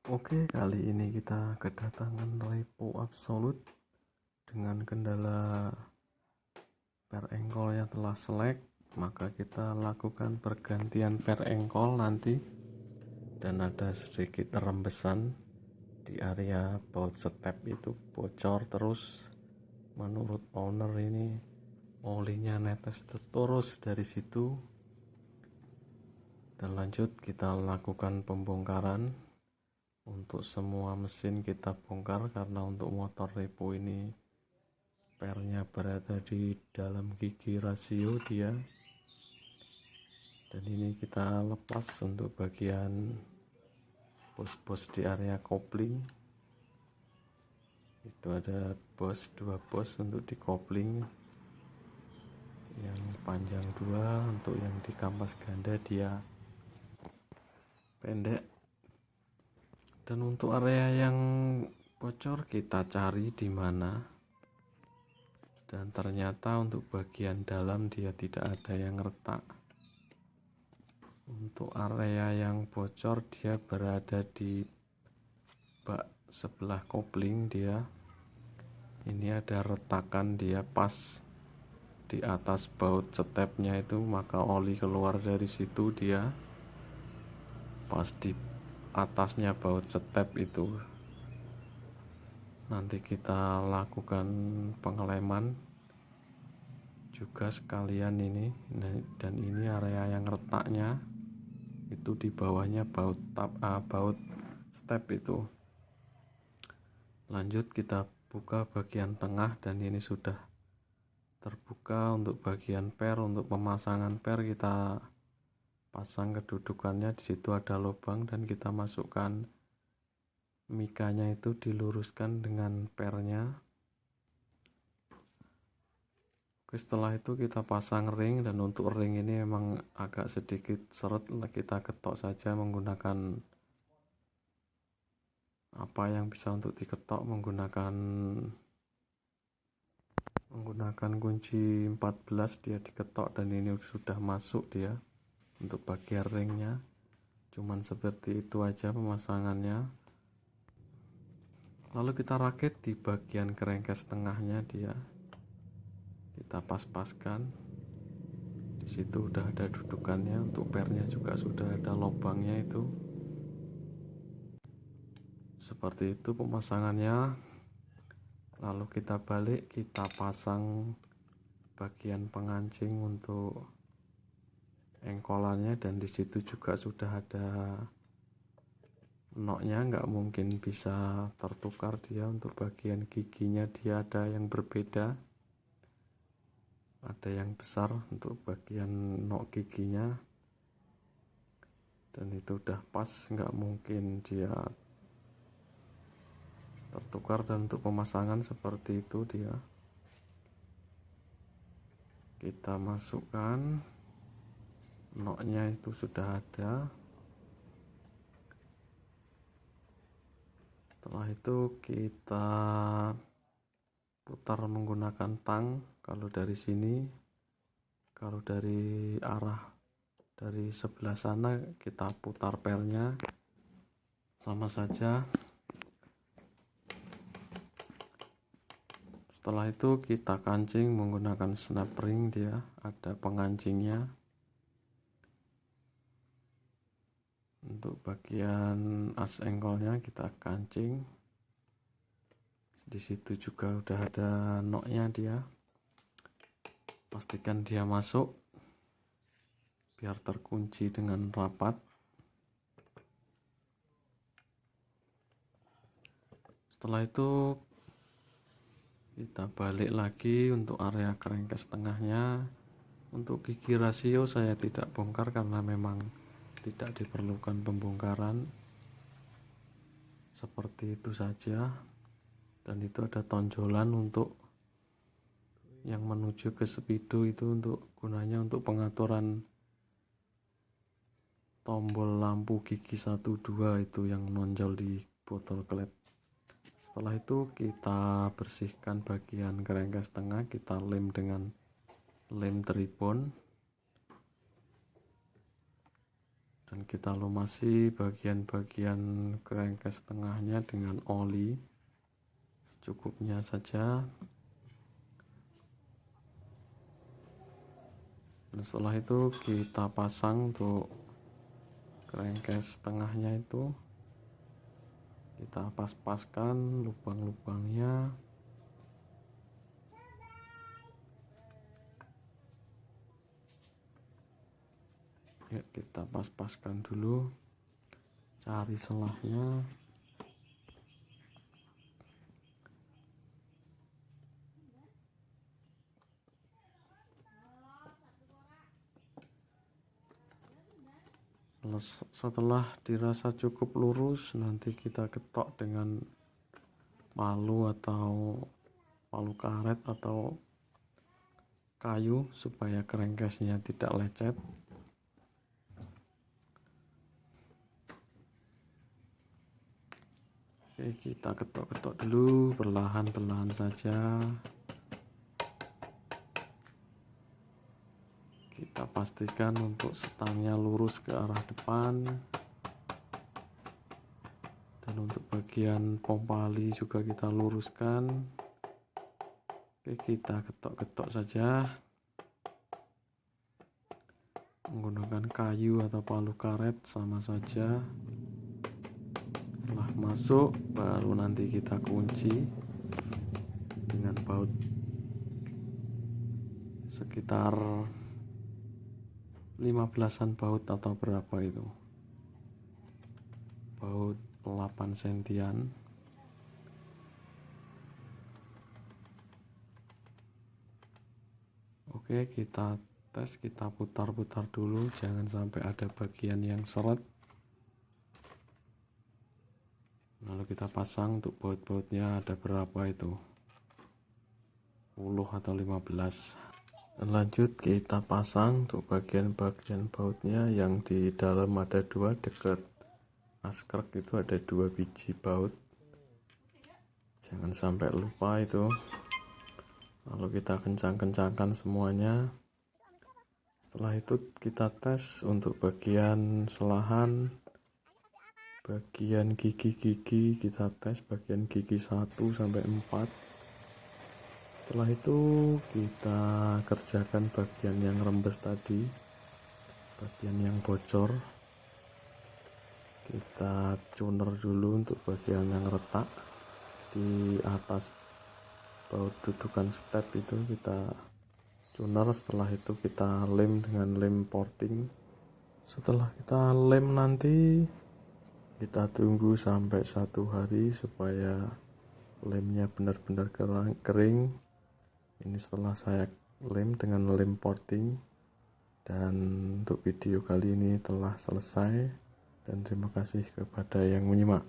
Oke, kali ini kita kedatangan repo absolut dengan kendala per engkol yang telah selek, maka kita lakukan pergantian per engkol nanti, dan ada sedikit rembesan di area baut step itu bocor terus. Menurut owner ini olinya netes terus dari situ, dan lanjut kita lakukan pembongkaran. Untuk semua mesin kita bongkar karena untuk motor repo ini pernya berada di dalam gigi rasio dia, dan ini kita lepas untuk bagian bos-bos di area kopling. Itu ada dua bos untuk di kopling, yang panjang 2, untuk yang di kampas ganda dia pendek. Dan untuk area yang bocor kita cari di mana, dan ternyata untuk bagian dalam dia tidak ada yang retak. Untuk area yang bocor dia berada di bak sebelah kopling dia. Ini ada retakan dia pas di atas baut stepnya itu, maka oli keluar dari situ dia pas di atasnya baut step itu. Nanti kita lakukan pengeleman juga sekalian ini. Dan ini area yang retaknya itu di bawahnya baut step itu. Lanjut kita buka bagian tengah, dan ini sudah terbuka untuk bagian per. Untuk pemasangan per kita pasang kedudukannya, di situ ada lubang dan kita masukkan mikanya, itu diluruskan dengan pernya. Oke, setelah itu kita pasang ring, dan untuk ring ini memang agak sedikit seret, kita ketok saja menggunakan apa yang bisa untuk diketok, menggunakan kunci 14 dia diketok, dan ini sudah masuk dia untuk bagian ringnya. Cuman seperti itu aja pemasangannya. Lalu kita rakit di bagian kerengkes tengahnya dia, kita pas-paskan. Di situ udah ada dudukannya, untuk pernya juga sudah ada lubangnya itu. Seperti itu pemasangannya. Lalu kita balik, kita pasang bagian pengancing untuk engkolannya, dan di situ juga sudah ada noknya, nggak mungkin bisa tertukar dia. Untuk bagian giginya dia ada yang berbeda, ada yang besar untuk bagian nok giginya, dan itu udah pas, nggak mungkin dia tertukar. Dan untuk pemasangan seperti itu dia, kita masukkan noknya itu sudah ada. Setelah itu kita putar menggunakan tang. Kalau dari sini, kalau dari arah dari sebelah sana kita putar pernya sama saja. Setelah itu kita kancing menggunakan snap ring, dia ada pengancingnya. Untuk bagian as engkolnya kita kancing, di situ juga udah ada noknya dia. Pastikan dia masuk biar terkunci dengan rapat. Setelah itu kita balik lagi untuk area kerengkes tengahnya. Untuk gigi rasio saya tidak bongkar karena memang tidak diperlukan pembongkaran. Seperti itu saja. Dan itu ada tonjolan untuk yang menuju ke speedo, itu untuk gunanya untuk pengaturan tombol lampu gigi 1 2 itu yang nonjol di botol klep. Setelah itu kita bersihkan bagian kerengkes tengah, kita lem dengan lem tribon. dan kita lumasi bagian-bagian crankcase tengahnya dengan oli secukupnya saja. Dan setelah itu kita pasang untuk crankcase tengahnya itu, kita pas-paskan lubang-lubangnya. Ya, kita pas-paskan dulu, cari selahnya. Setelah dirasa cukup lurus, nanti kita ketok dengan palu atau palu karet atau kayu supaya crankcase-nya tidak lecet. Oke, kita ketok-ketok dulu perlahan-perlahan saja. Kita pastikan untuk stangnya lurus ke arah depan, dan untuk bagian pompa ali juga kita luruskan. Oke, kita ketok-ketok saja menggunakan kayu atau palu karet, sama saja. Setelah masuk, baru nanti kita kunci dengan baut sekitar 15-an baut atau berapa itu, baut 8 sentian. Oke, kita tes, kita putar-putar dulu, jangan sampai ada bagian yang seret. Lalu kita pasang untuk baut-bautnya ada berapa itu, 10 atau 15. Dan lanjut kita pasang untuk bagian-bagian bautnya. Yang di dalam ada 2, dekat askrek itu ada 2 biji baut, jangan sampai lupa itu. Lalu kita kencang-kencangkan semuanya. Setelah itu kita tes untuk bagian selahan, bagian gigi-gigi kita tes, bagian gigi 1 sampai 4. Setelah itu kita kerjakan bagian yang rembes tadi, bagian yang bocor. Kita tuner dulu untuk bagian yang retak di atas baut dudukan step itu, kita tuner. Setelah itu kita lem dengan lem porting. Setelah kita lem nanti kita tunggu sampai 1 hari supaya lemnya benar-benar kering. Ini setelah saya lem dengan lem porting. Dan untuk video kali ini telah selesai, dan terima kasih kepada yang menyimak.